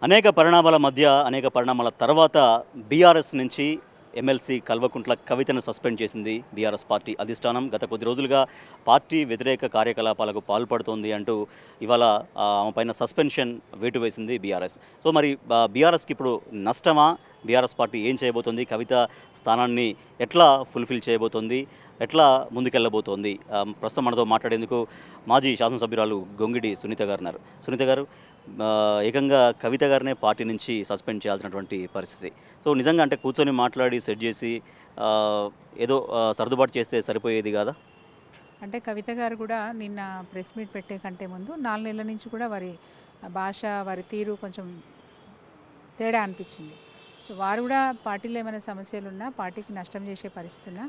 అనేక పరిణామాల మధ్య, అనేక పరిణామాల తర్వాత బీఆర్ఎస్ నుంచి ఎమ్మెల్సీ కల్వకుంట్ల కవితను సస్పెండ్ చేసింది బీఆర్ఎస్ పార్టీ అధిష్టానం. గత కొద్ది రోజులుగా పార్టీ వ్యతిరేక కార్యకలాపాలకు పాల్పడుతోంది అంటూ ఇవాళ ఆమె పైన సస్పెన్షన్ వేటు వేసింది బీఆర్ఎస్. సో మరి బీఆర్ఎస్కి ఇప్పుడు నష్టమా? బీఆర్ఎస్ పార్టీ ఏం చేయబోతోంది? కవిత స్థానాన్ని ఎట్లా ఫుల్ఫిల్ చేయబోతోంది? ఎట్లా ముందుకెళ్ళబోతోంది? ప్రస్తుతం మనతో మాట్లాడేందుకు మాజీ శాసనసభ్యురాలు గొంగిడి సునీత గారు ఉన్నారు. సునీత గారు, ఏకంగా కవిత గారినే పార్టీ నుంచి సస్పెండ్ చేయాల్సినటువంటి పరిస్థితి. సో నిజంగా అంటే కూర్చొని మాట్లాడి సెట్ చేసి ఏదో సర్దుబాటు చేస్తే సరిపోయేది కాదా? అంటే కవిత గారు కూడా నిన్న ప్రెస్ మీట్ పెట్టే కంటే ముందు 4 నెలల నుంచి కూడా వారి భాష, వారి తీరు కొంచెం తేడా అనిపించింది. సో వారు కూడా పార్టీలో ఏమైనా సమస్యలున్నా, పార్టీకి నష్టం చేసే పరిస్థితి ఉన్నా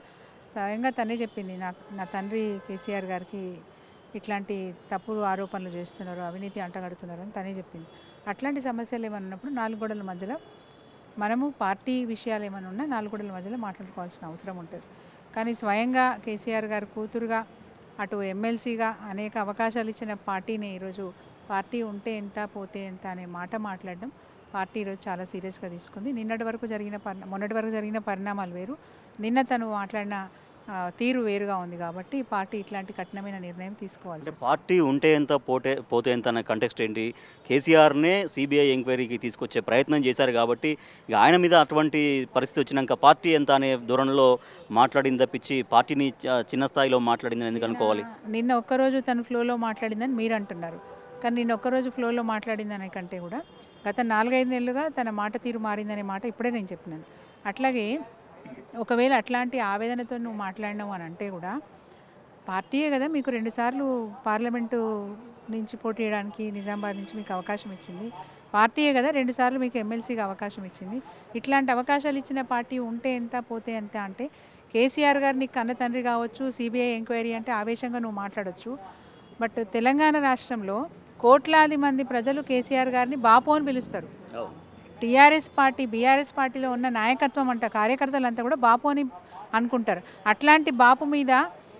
స్వయంగా తనే చెప్పింది. నా తండ్రి కేసీఆర్ గారికి ఇట్లాంటి తప్పుడు ఆరోపణలు చేస్తున్నారు, అవినీతి అంటగడుతున్నారు అని తనే చెప్పింది. అట్లాంటి సమస్యలు ఏమైనా ఉన్నప్పుడు 4 గోడల మధ్యలో మనము పార్టీ విషయాలు ఏమైనా ఉన్నా 4 గోడల మధ్యలో మాట్లాడుకోవాల్సిన అవసరం ఉంటుంది. కానీ స్వయంగా కేసీఆర్ గారు కూతురుగా, అటు ఎమ్మెల్సీగా అనేక అవకాశాలు ఇచ్చిన పార్టీని ఈరోజు పార్టీ ఉంటే ఎంత పోతే ఎంత అనే మాట మాట్లాడడం పార్టీ ఈరోజు చాలా సీరియస్గా తీసుకుంది. మొన్నటి వరకు జరిగిన పరిణామాలు వేరు, నిన్న తను మాట్లాడిన తీరు వేరుగా ఉంది. కాబట్టి పార్టీ ఇట్లాంటి కఠినమైన నిర్ణయం తీసుకోవాలి. పార్టీ ఉంటే ఎంత పోతే ఎంత అనే కంటెక్స్ట్ ఏంటి? కేసీఆర్నే సిబిఐ ఎంక్వైరీకి తీసుకొచ్చే ప్రయత్నం చేశారు కాబట్టి ఇక ఆయన మీద అటువంటి పరిస్థితి వచ్చినాక పార్టీ ఎంత అనే ధోరణిలో మాట్లాడింది తప్పించి పార్టీని చిన్న స్థాయిలో మాట్లాడిందని ఎందుకు అనుకోవాలి? నిన్న ఒక్కరోజు తను ఫ్లోలో మాట్లాడిందని మీరు అంటున్నారు, కానీ నిన్న ఒక్కరోజు ఫ్లోలో మాట్లాడిందనే కంటే కూడా గత 4-5 నెలలుగా తన మాట తీరు మారిందనే మాట ఇప్పుడే నేను చెప్పినాను. అట్లాగే ఒకవేళ అట్లాంటి ఆవేదనతో నువ్వు మాట్లాడినావు అని అంటే కూడా పార్టీయే కదా మీకు 2 సార్లు పార్లమెంటు నుంచి పోటీ చేయడానికి నిజామాబాద్ నుంచి మీకు అవకాశం ఇచ్చింది. పార్టీయే కదా 2 సార్లు మీకు ఎమ్మెల్సీగా అవకాశం ఇచ్చింది. ఇట్లాంటి అవకాశాలు ఇచ్చిన పార్టీ ఉంటే ఎంత పోతే ఎంత అంటే కేసీఆర్ గారు నీకు కన్న తండ్రి కావచ్చు, సిబిఐ ఎంక్వైరీ అంటే ఆవేశంగా నువ్వు మాట్లాడవచ్చు. బట్ తెలంగాణ రాష్ట్రంలో కోట్లాది మంది ప్రజలు కేసీఆర్ గారిని బాపు అని పిలుస్తారు. టీఆర్ఎస్ పార్టీ, బీఆర్ఎస్ పార్టీలో ఉన్న నాయకత్వం అంట, కార్యకర్తలంతా కూడా బాపు అని అనుకుంటారు. అట్లాంటి బాపు మీద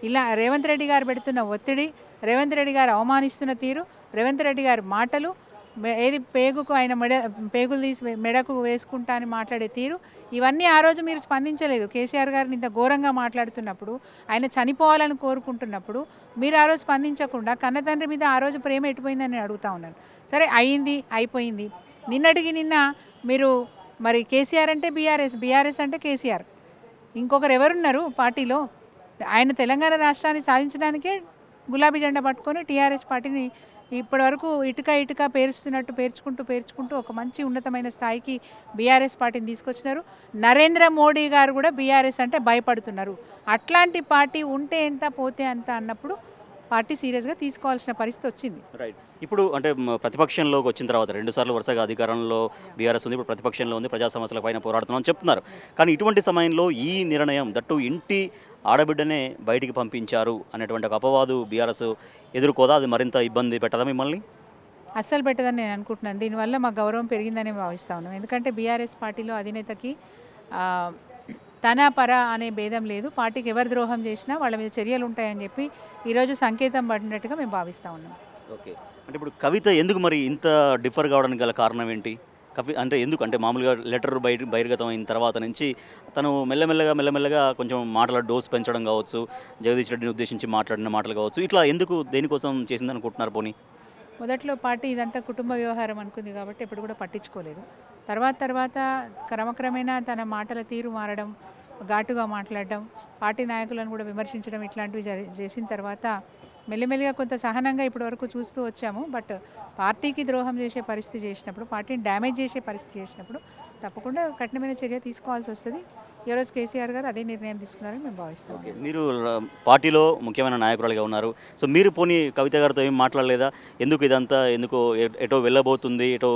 ఇలా రేవంత్ రెడ్డి గారు పెడుతున్న ఒత్తిడి, రేవంత్ రెడ్డి గారు అవమానిస్తున్న తీరు, రేవంత్ రెడ్డి గారి మాటలు, ఏది పేగుకు ఆయన పేగులు తీసి మెడకు వేసుకుంటా అని మాట్లాడే తీరు, ఇవన్నీ ఆ రోజు మీరు స్పందించలేదు. కేసీఆర్ గారిని ఇంత ఘోరంగా మాట్లాడుతున్నప్పుడు, ఆయన చనిపోవాలని కోరుకుంటున్నప్పుడు మీరు ఆ రోజు స్పందించకుండా కన్న తండ్రి మీద ఆ రోజు ప్రేమ ఎటుపోయిందని నేను అడుగుతా ఉన్నాను. సరే అయింది, అయిపోయింది. నిన్నటికి నిన్న మీరు మరి కేసీఆర్ అంటే బీఆర్ఎస్, బీఆర్ఎస్ అంటే కేసీఆర్, ఇంకొకరు ఎవరున్నారు పార్టీలో? ఆయన తెలంగాణ రాష్ట్రాన్ని సాధించడానికే గులాబీ జెండా పట్టుకొని టీఆర్ఎస్ పార్టీని ఇప్పటివరకు ఇటుక పేర్చుకుంటూ ఒక మంచి ఉన్నతమైన స్థాయికి బీఆర్ఎస్ పార్టీని తీసుకొచ్చినారు. నరేంద్ర మోడీ గారు కూడా బీఆర్ఎస్ అంటే భయపడుతున్నారు. అట్లాంటి పార్టీ ఉంటే ఎంత పోతే అంత అన్నప్పుడు పార్టీ సీరియస్గా తీసుకోవాల్సిన పరిస్థితి వచ్చింది. రైట్. ఇప్పుడు అంటే ప్రతిపక్షంలోకి వచ్చిన తర్వాత 2 సార్లు వరుసగా అధికారంలో బీఆర్ఎస్ ఉంది, ఇప్పుడు ప్రతిపక్షంలో ఉంది, ప్రజా సమస్యల పైన పోరాడుతున్నామని చెప్తున్నారు. కానీ ఇటువంటి సమయంలో ఈ నిర్ణయం దట్టు ఇంటి ఆడబిడ్డనే బయటికి పంపించారు అనేటువంటి ఒక అపవాదు బీఆర్ఎస్ ఎదుర్కోదా? అది మరింత ఇబ్బంది పెట్టదా మిమ్మల్ని? అస్సలు పెట్టదని నేను అనుకుంటున్నాను. దీనివల్ల మా గౌరవం పెరిగిందని భావిస్తా ఉన్నాం. ఎందుకంటే బీఆర్ఎస్ పార్టీలో అధినేతకి తన పర అనే భేదం లేదు. పార్టీకి ఎవరు ద్రోహం చేసినా వాళ్ళ మీద చర్యలు ఉంటాయని చెప్పి ఈరోజు సంకేతం పడినట్టుగా మేము భావిస్తూ ఉన్నాం. ఓకే. అంటే ఇప్పుడు కవిత ఎందుకు మరి ఇంత డిఫర్ కావడానికి గల కారణం ఏంటి? అంటే ఎందుకు అంటే మామూలుగా లెటర్ బహిర్గతం అయిన తర్వాత నుంచి తను మెల్లమెల్లగా కొంచెం మాటల డోస్ పెంచడం కావచ్చు, జగదీష్ రెడ్డిని ఉద్దేశించి మాట్లాడిన మాటలు కావచ్చు, ఇట్లా ఎందుకు దేనికోసం చేసింది అనుకుంటున్నారు? పోనీ మొదట్లో పార్టీ ఇదంతా కుటుంబ వ్యవహారం అనుకుంది కాబట్టి ఎప్పుడు కూడా పట్టించుకోలేదు. తర్వాత క్రమక్రమేణా తన మాటల తీరు మారడం, ఘాటుగా మాట్లాడడం, పార్టీ నాయకులను కూడా విమర్శించడం, ఇట్లాంటివి చేసిన తర్వాత మెల్లిమెల్లిగా కొంత సహనంగా ఇప్పటివరకు చూస్తూ వచ్చాము. బట్ పార్టీకి ద్రోహం చేసే పరిస్థితి చేసినప్పుడు, పార్టీని డ్యామేజ్ చేసే పరిస్థితి చేసినప్పుడు తప్పకుండా కఠినమైన చర్య తీసుకోవాల్సి వస్తుంది. ఈరోజు కేసీఆర్ గారు అదే నిర్ణయం తీసుకున్నారని మేము భావిస్తాం. మీరు పార్టీలో ముఖ్యమైన నాయకురాలుగా ఉన్నారు. సో మీరు పోనీ కవిత గారితో ఏం మాట్లాడలేదా? ఎందుకు ఎటో వెళ్ళబోతుంది, ఎటో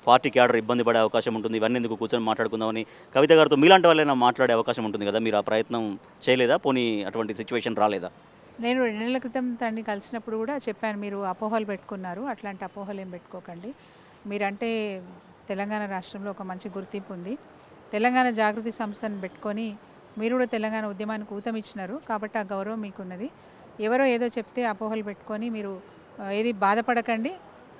పార్టీ క్యాడర్ ఇబ్బంది పడే అవకాశం ఉంటుంది, ఇవన్నీ ఎందుకు కూర్చొని మాట్లాడుకుందామని కవిత గారితో మీలాంటి వాళ్ళైనా మాట్లాడే అవకాశం ఉంటుంది కదా, మీరు ఆ ప్రయత్నం చేయలేదా? పోనీ అటువంటి సిచ్యువేషన్ రాలేదా? నేను 2 నెలల క్రితం తనని కలిసినప్పుడు కూడా చెప్పాను, మీరు అపోహలు పెట్టుకున్నారు, అట్లాంటి అపోహలు ఏం పెట్టుకోకండి. మీరంటే తెలంగాణ రాష్ట్రంలో ఒక మంచి గుర్తింపు ఉంది. తెలంగాణ జాగృతి సంస్థను పెట్టుకొని మీరు కూడా తెలంగాణ ఉద్యమానికి ఊతమిచ్చినారు కాబట్టి ఆ గౌరవం మీకున్నది. ఎవరో ఏదో చెప్తే అపోహలు పెట్టుకొని మీరు ఏది బాధపడకండి.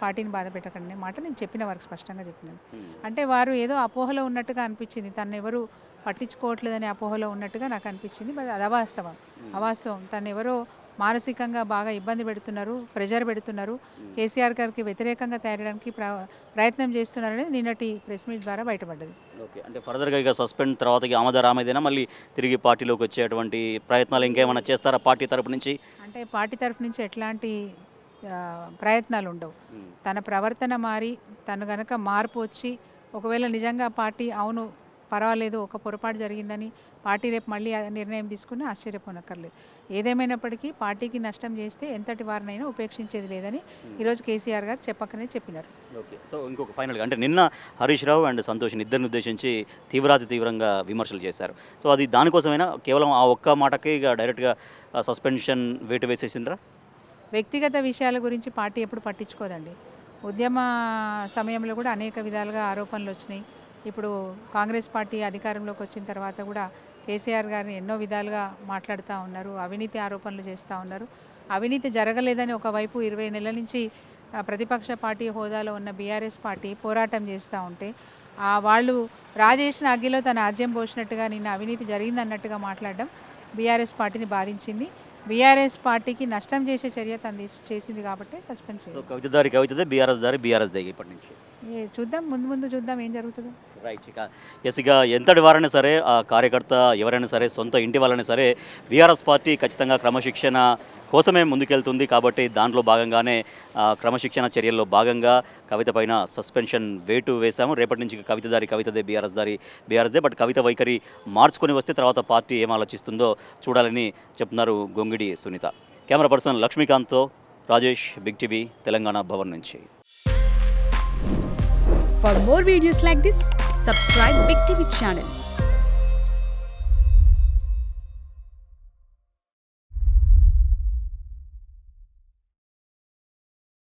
పార్టీని బాధ పెట్టకండి అనే మాట నేను చెప్పిన వారికి స్పష్టంగా చెప్పినాను. అంటే వారు ఏదో అపోహలో ఉన్నట్టుగా అనిపించింది, తను ఎవరు పట్టించుకోవట్లేదనే అపోహలో ఉన్నట్టుగా నాకు అనిపించింది. మరి అది అవాస్తవం. తను ఎవరో మానసికంగా బాగా ఇబ్బంది పెడుతున్నారు, ప్రెజర్ పెడుతున్నారు, కేసీఆర్ గారికి వ్యతిరేకంగా తయారడానికి ప్రయత్నం చేస్తున్నారని నిన్నటి ప్రెస్ మీట్ ద్వారా బయటపడ్డది. ఓకే, అంటే ఫర్దర్గా ఇక సస్పెండ్ తర్వాత ఆమదైనా మళ్ళీ తిరిగి పార్టీలోకి వచ్చేటువంటి ప్రయత్నాలు ఇంకేమైనా చేస్తారా పార్టీ తరపు నుంచి? అంటే పార్టీ తరఫు నుంచి ఎట్లాంటి ప్రయత్నాలు ఉండవు. తన ప్రవర్తన మారి తను గనక మార్పు వచ్చి ఒకవేళ నిజంగా పార్టీ అవును పర్వాలేదు ఒక పొరపాటు జరిగిందని పార్టీ రేపు మళ్ళీ ఆ నిర్ణయం తీసుకుని ఆశ్చర్యపోనక్కర్లేదు. ఏదేమైనప్పటికీ పార్టీకి నష్టం చేస్తే ఎంతటి వారినైనా ఉపేక్షించేది లేదని ఈరోజు కేసీఆర్ గారు చెప్పకనే చెప్పినారు. ఓకే, సో ఇంకొక ఫైనల్గా అంటే నిన్న హరీష్ రావు అండ్ సంతోష్ ఇద్దరిని ఉద్దేశించి తీవ్రంగా విమర్శలు చేశారు. సో అది దానికోసమైనా కేవలం ఆ ఒక్క మాటకి ఇక డైరెక్ట్గా సస్పెన్షన్ వేటు వేసేసిండ్రా? వ్యక్తిగత విషయాల గురించి పార్టీ ఎప్పుడు పట్టించుకోదండి. ఉద్యమ సమయంలో కూడా అనేక విధాలుగా ఆరోపణలు వచ్చినాయి. ఇప్పుడు కాంగ్రెస్ పార్టీ అధికారంలోకి వచ్చిన తర్వాత కూడా కేసీఆర్ గారిని ఎన్నో విధాలుగా మాట్లాడుతూ ఉన్నారు, అవినీతి ఆరోపణలు చేస్తూ ఉన్నారు. అవినీతి జరగలేదని ఒకవైపు 20 నెలల నుంచి ప్రతిపక్ష పార్టీ హోదాలో ఉన్న బీఆర్ఎస్ పార్టీ పోరాటం చేస్తూ ఉంటే వాళ్ళు రాజేసిన అగ్గిలో తన ఆజ్యం పోసినట్టుగా నిన్న అవినీతి జరిగిందన్నట్టుగా మాట్లాడడం బీఆర్ఎస్ పార్టీని బాధించింది. బీఆర్ఎస్ పార్టీకి నష్టం చేసే చర్య తను చేసింది కాబట్టి సస్పెండ్ సో చేయాలి. కవితదే, బీఆర్ఎస్ దారి ఇప్పటి నుంచి చూద్దాం, ముందు చూద్దాం ఏం జరుగుతుందో. రైట్. ఇక ఎంతటి వారైనా సరే, ఆ కార్యకర్త ఎవరైనా సరే, సొంత ఇంటి వాళ్ళైనా సరే, బీఆర్ఎస్ పార్టీ ఖచ్చితంగా క్రమశిక్షణ కోసమే ముందుకెళ్తుంది. కాబట్టి దాంట్లో భాగంగానే క్రమశిక్షణ చర్యల్లో భాగంగా కవిత పైన సస్పెన్షన్ వేటు వేశాము. రేపటి నుంచి కవితదే, బీఆర్ఎస్దే. బట్ కవిత వైఖరి మార్చుకొని వస్తే తర్వాత పార్టీ ఏం ఆలోచిస్తుందో చూడాలని చెప్తున్నారు గొంగిడి సునీత. కెమెరా పర్సన్ లక్ష్మీకాంత్తో రాజేష్, బిగ్ టీవీ, తెలంగాణ భవన్ నుంచి. For more videos like this, subscribe Big TV channel.